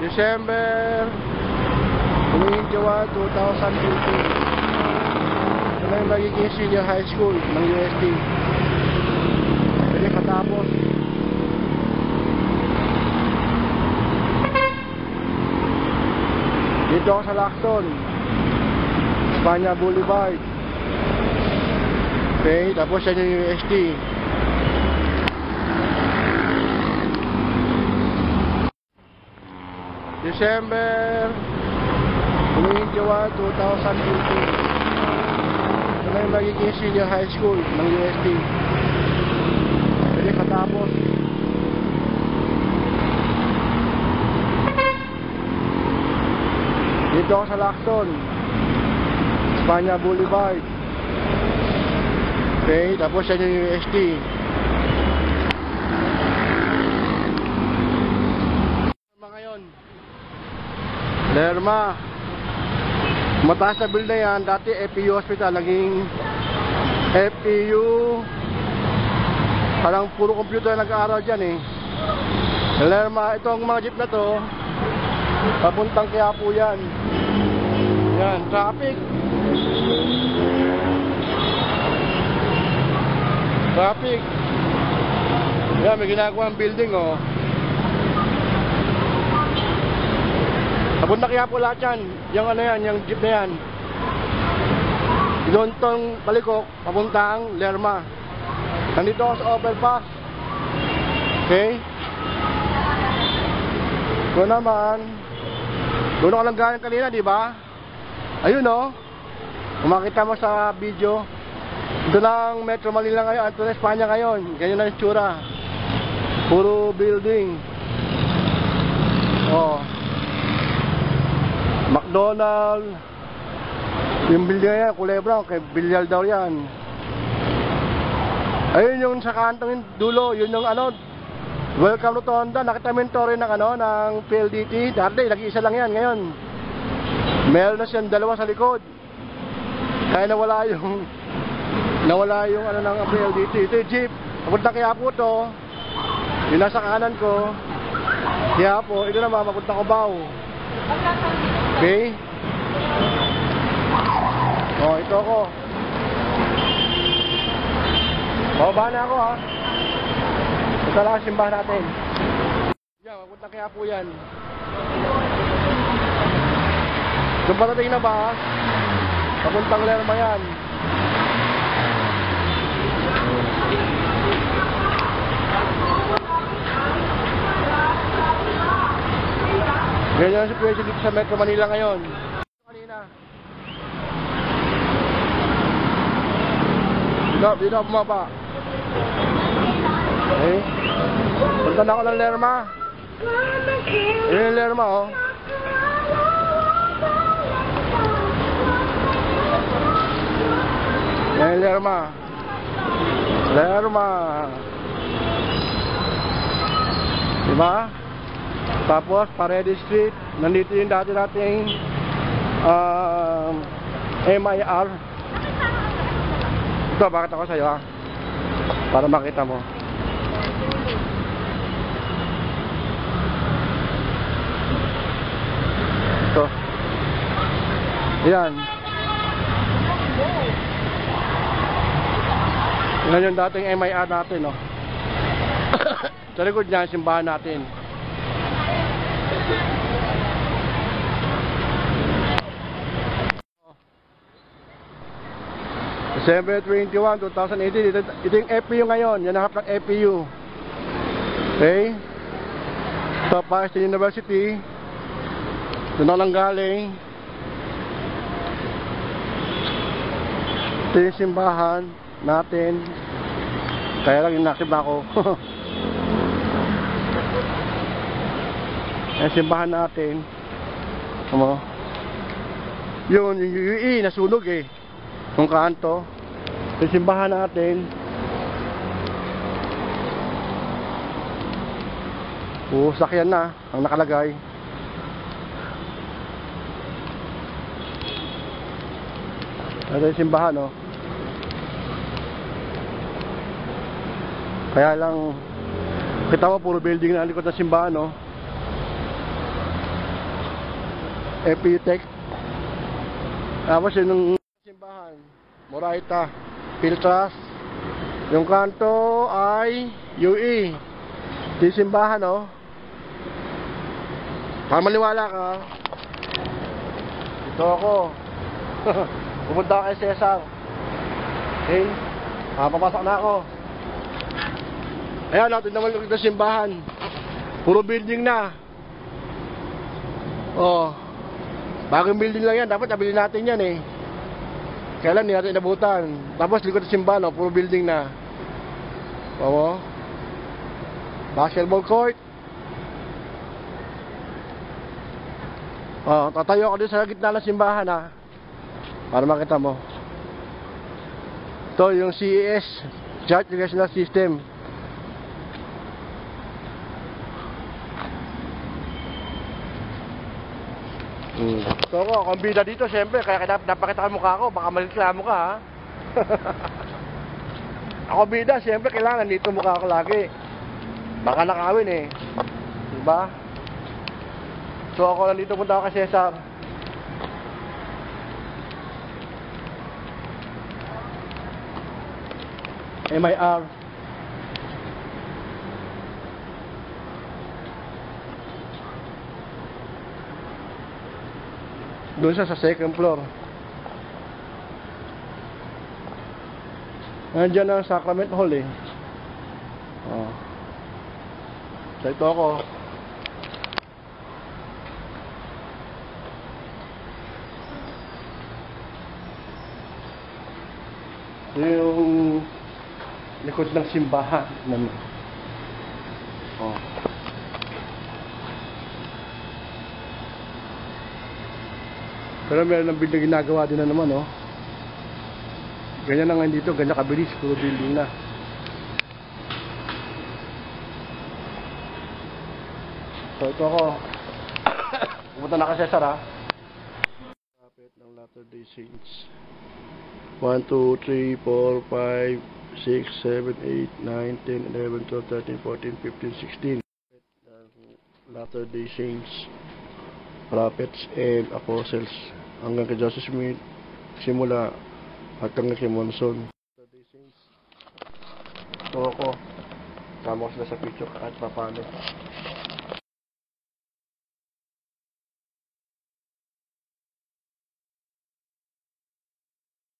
December 21, 2018. Ito na yung magiging senior high school ng UST. Pwede katapos. Dito ako sa Lacson, Espanya Boulevard. Okay, tapos yan yung UST. December 21, 2018. Ito na yung magiging senior high school ng UST. Pwede katapos. Dito ako sa Lacson, Espanya Boulevard. Okay, tapos yan yung UST. Ngayon, Lerma. Mataas na build na yan. Dati FPU Hospital, naging FPU. Parang puro computer nag-aaral dyan eh. Lerma, itong mga jeep na to, papuntang Quiapo yan. Yan, traffic. Traffic. Yan, may ginagawang building oh. Papunta Quiapo lahat yan. Yung ano yan, yung jeep na yan. Doon tong palikok, papuntang Lerma. Nandito ako sa overpass. Okay? Ito naman. Doon ako lang galing kanina, di ba? Ayun oh. Kung makita mo sa video, ito lang Metro Manila ngayon, ito na Espanya ngayon. Ganyan na yung tsura. Puro building. Oh. McDonald. Yung building yan, Culebra, kay Bilyal daw yan. Ayun yung sa kantong dulo, yun yung ano, Welcome to Tonda. Nakita mo yung torre ng ano, ng PLDT. Dati, nag-iisa lang yan ngayon. Meron na siyang dalawa sa likod. Kaya nawala yung ano ng PLDT. Ito yung jeep. Papunta Quiapo to. Yung nasa kanan ko, Quiapo. Ito naman, papunta Cubao. Okay? Oh, ito ako. Bababa na ako ha. Ito lang ang simbahan natin. Yan, papunta Quiapo yan. Kung patating na ba, papuntang Lerma yan. Ganyan ang situation dito sa Metro Manila ngayon. Kanina. Dito ako bumaba. Okay. Punta na ako ng Lerma. Yun yung Lerma oh. Yan yung Lerma. Lerma. Diba? Tapos Paredes Street. Nandito yung dati nating MIR. Ito, bakit ako sa'yo ha? Para makita mo. Ito. Ayan. Yan yung dating MIR natin, no? Sa likod niya, simbahan natin. December 21, 2018. Ito yung FPU ngayon. Yan ang harap ng FPU. Okay? Ito, Pakistan University. Ito na lang galing. Ito yung simbahan natin. Kaya lang inakib ako. Yung simbahan natin. Ano? Yun, yung UE, nasunog eh. Yung kanto. Yung simbahan natin. Sakyan na ang nakalagay. Ito yung simbahan, oh. Kaya lang, kita mo puro building na likod ng simbahan, oh. Epitech. Tapos yun yung simbahan, Moraita, Piltras. Yung kanto ay UE. Di simbahan, oh. Para maniwala ka. Ito ako. Pupunta ako kay Cesar. Okay? Papasok na ako. Ayan, natin naman yung simbahan. Puro building na. Oh. Bagong building lang yan. Dapat nabili natin yan eh. Kailan hindi natin inabutan. Tapos likod ng simbahan, oh, puro building na. Oo. Basketball court. Oh, tatayo ako dito sa gitna ng simbahan, ha. Para makita mo. Ito yung CES, Church Educational System. So ako, kung bida dito, siyempre, kaya napakita ka mukha ko, baka maliklamo ka, ha. Ako bida, siyempre, kailangan dito mukha ko lagi. Baka nakawin eh. Diba? So ako nandito, punta ako kay Cesar. MIR. Doon siya sa second floor. Nandiyan ang Sacrament Hall eh. Oh. So ito ako. Ito yung likod ng simbahan. Oh. Pero meron ng building ginagawa din na naman, oh. Ganyan na nga dito, ganyan kabilis, puro building na. So ito ako. Pumunta na ka Cesar, ha. Kapit ng Latter-day Saints. 1, 2, 3, 4, 5, 6, 7, 8, 9, 10, 11, 12, 13, 14, 15, 16. Latter-day Saints, Prophets and Apostles. Hanggang kay Joseph Smith, simula hanggang kay Monson. Latter-day Saints. So ako, sama ko sila sa picture kahit pa paano.